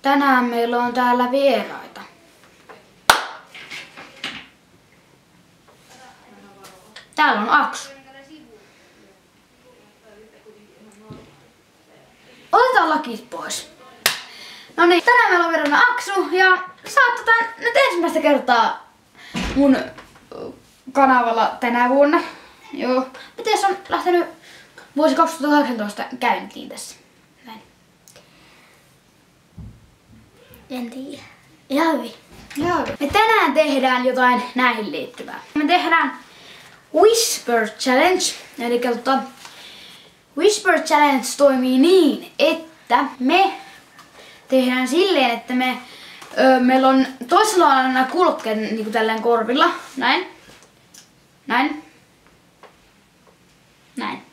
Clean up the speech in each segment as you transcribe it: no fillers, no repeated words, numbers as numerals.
Tänään meillä on täällä vieraita. Täällä on Aksu. Otetaan lakit pois. No niin, tänään meillä on vieraana Aksu ja saatetaan nyt ensimmäistä kertaa mun kanavalla tänä vuonna. Joo. Miten se on lähtenyt vuosi 2018 käyntiin tässä? Näin. En tiedä. Ihan hyvin. Joo. Me tänään tehdään jotain näihin liittyvää. Me tehdään Whisper Challenge. Eli Whisper Challenge toimii niin, että me tehdään silleen, että meillä on toisella lailla nämä kulkeet niin tälleen korvilla. Näin. Näin. Näin.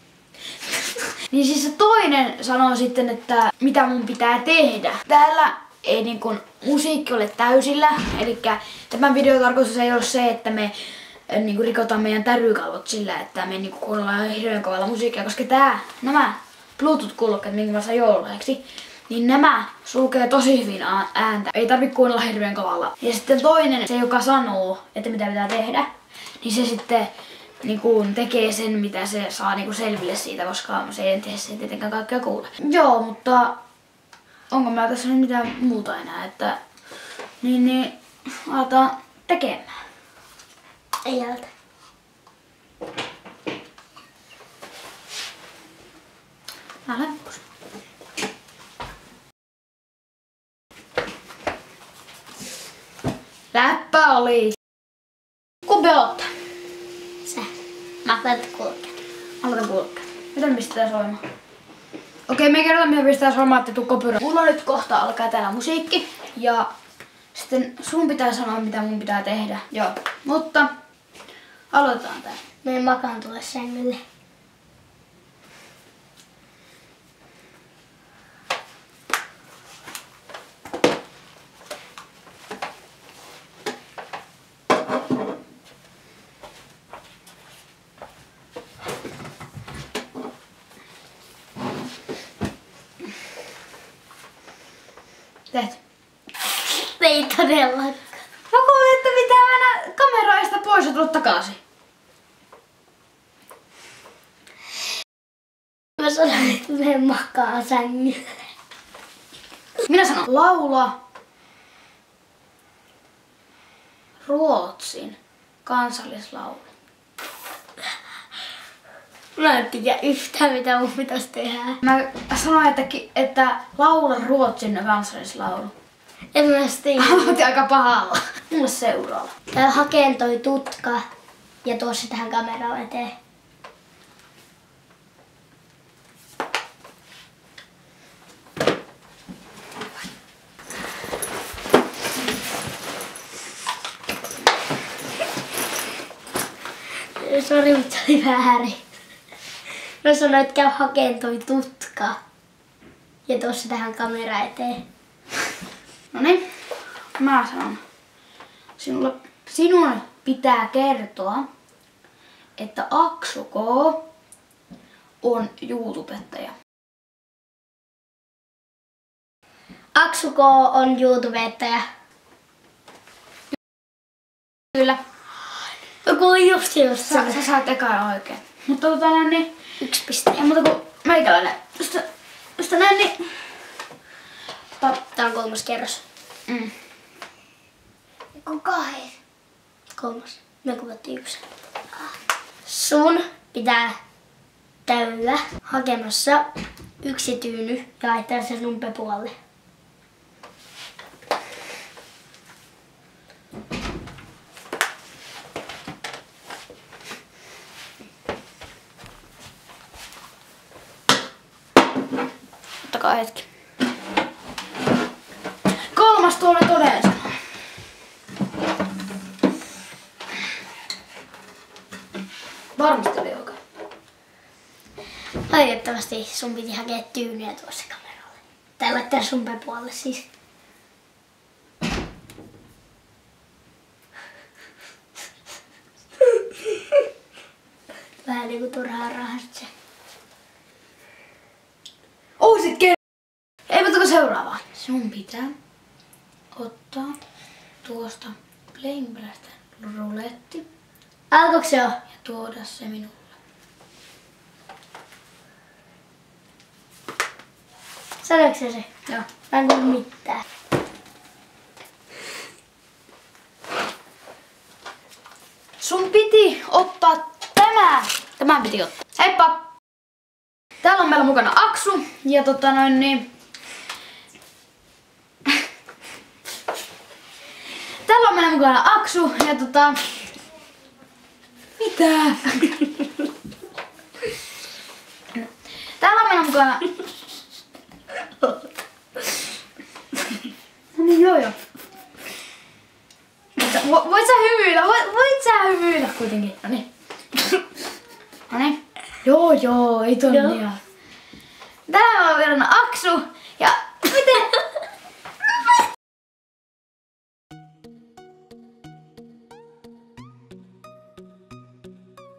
Niin siis se toinen sanoo sitten, että mitä mun pitää tehdä. Täällä ei niin kuin musiikki ole täysillä. Eli tämän videon tarkoitus ei ole se, että me niin kuin rikotaan meidän tärykalvot sillä, että me niin kuunnellaan hirveän kovalla musiikkia. Koska nämä Bluetooth-kuulokkeet, minkä mä sain joululahjaksi, niin nämä sulkee tosi hyvin ääntä. Ei tarvitse kuunnella hirveän kovalla. Ja sitten toinen, se joka sanoo, että mitä pitää tehdä, niin se sitten niinku tekee sen, mitä se saa niinku selville siitä, koska se ei tietenkään kaikkea kuule. Joo, mutta onko meillä tässä nyt mitään muuta enää, että niin aletaan tekemään. Ei alta. Mä lähden pois. Läppä oli. Kumpi aloittaa? Sä. Mä laitan kulkeet. Aloitan kulkeet. Miten pistetään soimaan? Okei, me kerrotaan mitä pistetään soimaan, että tuu kopyra. Mulla nyt kohta alkaa täällä musiikki. Ja sitten sun pitää sanoa mitä mun pitää tehdä. Joo. Mutta aloitetaan tää. Menen makaan tuolle sängylle. Teet. Ei todellakaan. Mä kuulin, että pitää mennä kameraista pois ja tulla takaisin. Mä sanoin, että menen makaan sängylle. Minä sanon laula Ruotsin kansallislaulu. Mä en tiedä yhtään mitä mun pitäisi tehdä. Mä sanoin, että laula Ruotsin kansallislaulu. En mä tiedä. Aloitin aika pahalla. Mulle seuraava. Tää hakeen toi tutka ja tuo se tähän kameraan eteen. Sori, mutta se oli väärin. Mä sanoin, että käy hakeen toi tutka ja tuo se tähän kameraan eteen. Noniin, mä sanon. Sinun pitää kertoa, että Aksu K on YouTubettaja. Aksu K on YouTubettaja. Kyllä. Mä kuulin just Sä saat ekaan oikein. Mutta niin. 1 piste. Ei muuta kuin meikäläinen. Just näin niin. Tää on 3. kerros. Kun 2. 3. Me kuvattiin 1. Sun pitää käydä hakemassa 1 tyyny ja laittaa se sun pepualle. Ottakaa hetki. 3. tuolle todella sanoo. Varmasti oli oikein. Valitettavasti sun piti hakea tyynyä tuossa kameralle. Tai laittaa sun pepualle siis. Vähän niinku turhaa rahasta se. Ousit Eipä tuko seuraavaan. Sun pitää ottaa tuosta Playingperästä ruletti Alkoiko se jo? ja tuoda se minulle. Sanoiko se? Joo. Mä en kuulu mitään. Sun piti ottaa tämä. Tämän piti ottaa. Heippa! Täällä on meillä mukana Aksu ja Täällä on meillä mukana Aksu ja Mitä? Täällä on meillä mukana... No niin, joo. Voit sä hymyillä? Voit sä hymyillä kuitenkin? Noniin. Noniin. Joo, ei tonnia. Täällä on vielä Aksu